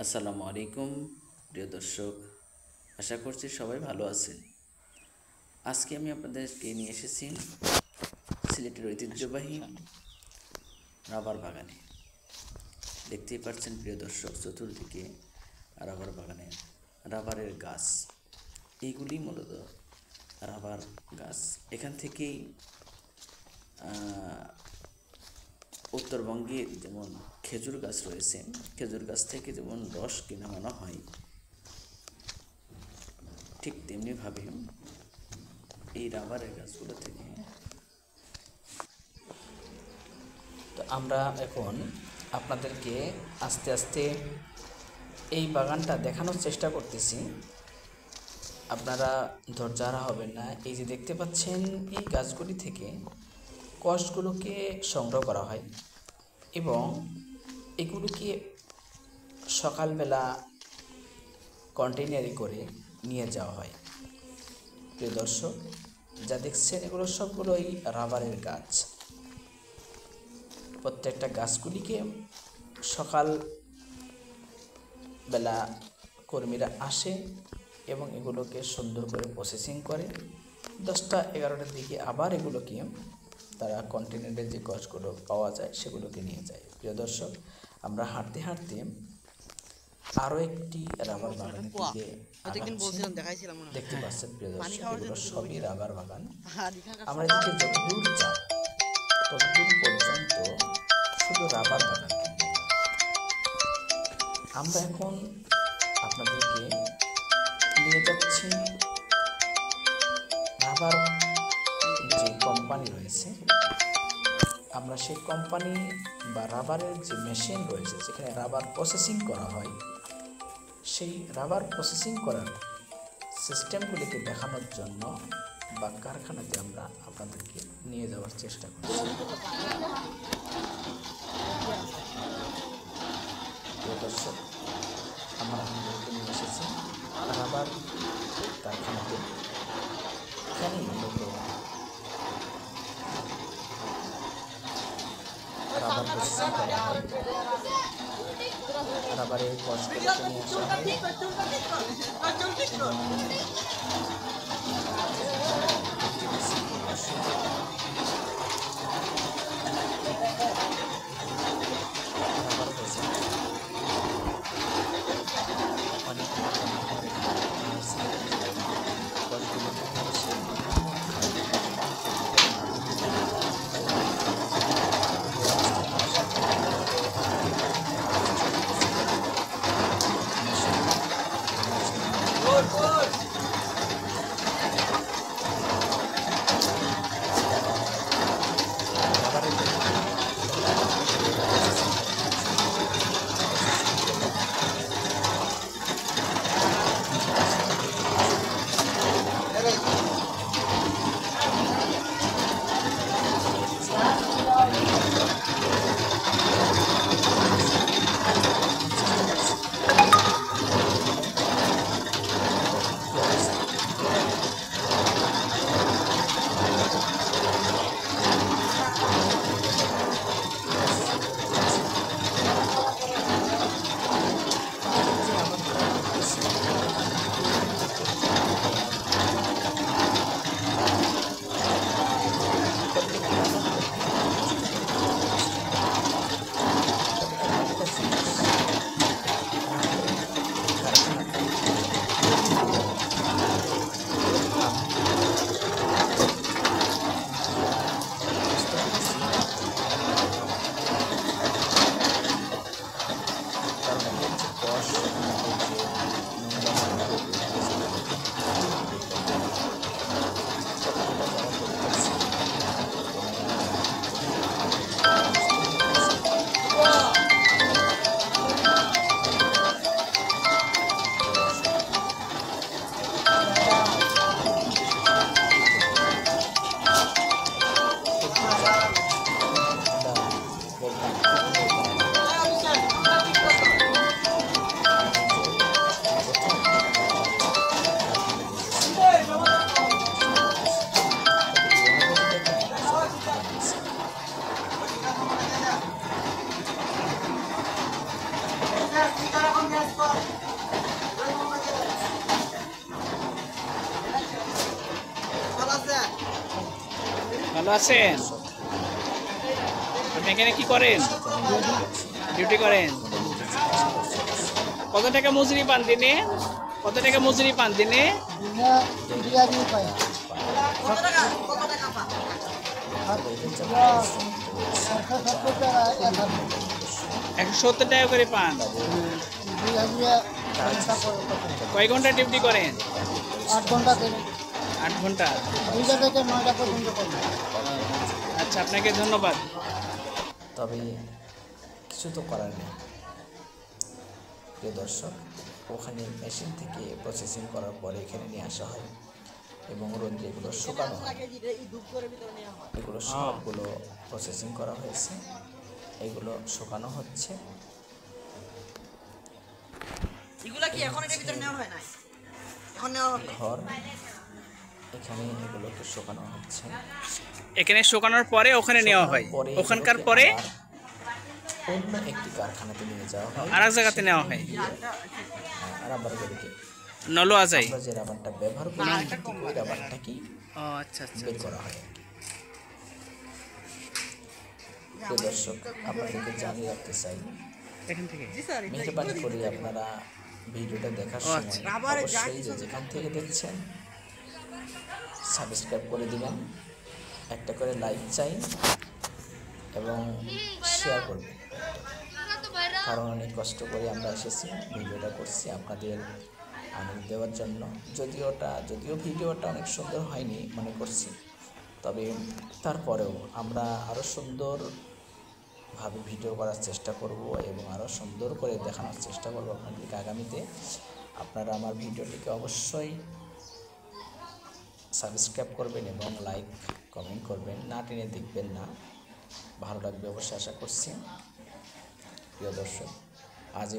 আসসালামু আলাইকুম প্রিয় দর্শক, আশা করছি সবাই ভালো আছেন। আজকে আমি আপনাদেরকে নিয়ে এসেছি সিলেটের ঐতিহ্যবাহী রাবার বাগানে। দেখতেই পাচ্ছেন প্রিয় দর্শক, চতুর্দিকে রাবার বাগানে রাবারের গাছ। এইগুলি মূলত রাবার গাছ। এখান থেকেই উত্তরবঙ্গে যেমন খেজুর গাছ রয়েছে, খেজুর গাছ থেকে যেমন রস কিনে আনা হয়, ঠিক তেমনিভাবে এই রাবারের গাছগুলো থেকে তো আমরা এখন আপনাদেরকে আস্তে আস্তে এই বাগানটা দেখানোর চেষ্টা করতেছি। আপনারা ধৈর্যহারা হবেন না। এই যে দেখতে পাচ্ছেন, এই গাছগুলি থেকে কষগুলোকে সংগ্রহ করা হয় এবং এগুলোকে সকালবেলা কন্টেইনারে করে নিয়ে যাওয়া হয়। প্রিয় দর্শক, যা দেখছেন এগুলো সবগুলোই রাবারের গাছ। প্রত্যেকটা গাছগুলিকে সকালবেলা কর্মীরা আসে এবং এগুলোকে সুন্দর করে প্রসেসিং করে 10টা-11টার দিকে আবার এগুলোকে তারা কন্টেনারে যে গাছগুলো পাওয়া যায় সেগুলোকে নিয়ে যায়। প্রিয় দর্শক, আমরা হাঁটতে হাঁটতে আরও একটি রাবার বাগানের দিকে দেখতে পাচ্ছেন। প্রিয় দর্শক, এগুলো সবই রাবার বাগান। আমরা এদিকে যতদূর যাই ততদূর পর্যন্ত শুধু রাবার বাগান। আমরা এখন আপনাদেরকে নিয়ে যাচ্ছি রাবার যে কোম্পানি রয়েছে। আমরা সেই কোম্পানি বা রাবারের যে মেশিন রয়েছে, যেখানে রাবার প্রসেসিং করা হয়, সেই রাবার প্রসেসিং করার সিস্টেমগুলিকে দেখানোর জন্য বা কারখানাতে আমরা আপনাদেরকে নিয়ে যাওয়ার চেষ্টা করছি। দর্শক, আমরা আপনাদেরকে নিয়ে এসেছি রাবার কারখানাতে। এখানেই মূলত রাবার প্রসেসিং করা হয়। রাবারের কষগুলোকে নিয়ে আসা হয় রাবার প্রসেসিং অনেক ভালো আছেন? আপনি এখানে কি করেন? ডিউটি করেন? কত টাকা মজুরি পান দিনে? কত টাকা মজুরি পান দিনে? 170 টাকা করে পান। কয় ঘন্টা ডিউটি করেন? 8 ঘন্টা করে 8 ঘন্টা। 2টা থেকে 9টা পর্যন্ত করব। আচ্ছা, আপনাকে ধন্যবাদ। তবে কিছু তো করার নেই প্রিয় দর্শক। ওখানে মেশিন থেকে প্রসেসিং করার পরে এখানে নিয়ে আসা হয় এবং রোদ্রে এগুলো শুকানো হয়। এগুলো সবগুলো প্রসেসিং করা হয়েছে, এগুলো শুকানো হচ্ছে। এগুলা কি এখন এর ভিতরে নেওয়া হয় না? এখন নেওয়া হবে ঘর, এখানে এগুলোকে শুকানো হচ্ছে। এখানে শুকানোর পরে ওখানে নেওয়া হয়, ওখানকার পরে অন্য একটি কারখানাতে নিয়ে যাওয়া হয়, আর এক জায়গাতে নেওয়া হয়, রাবার গুলিকে নলোয়া যায়। আমরা যে রাবারটা ব্যবহার করি ওই রাবারটাকেই ও আচ্ছা আচ্ছা। বের করা হয়। প্রিয় দর্শক, আপনাদেরকে জানিয়ে রাখতে চাই, এখান থেকে মেহরবানি করে আপনারা ভিডিওটা দেখার সময় অবশ্যই যে যেখান থেকে দেখছেন সাবস্ক্রাইব করে দিবেন, একটা করে লাইক চাই এবং শেয়ার করবেন। কারণ অনেক কষ্ট করে আমরা এসেছি, ভিডিওটা করছি আপনাদের আনন্দ দেওয়ার জন্য। যদিও ভিডিওটা অনেক সুন্দর হয়নি মনে করছি, তবে তারপরেও আমরা আরও সুন্দরভাবে ভিডিও করার চেষ্টা করব এবং আরও সুন্দর করে দেখানোর চেষ্টা করব আপনাদেরকে আগামীতে। আপনারা আমার ভিডিওটিকে অবশ্যই সাবস্ক্রাইব করবেন এবং লাইক কমেন্ট করবেন, না টেনে দেখবেন না, ভালো লাগবে অবশ্যই আশা করছি। প্রিয় দর্শক, আজ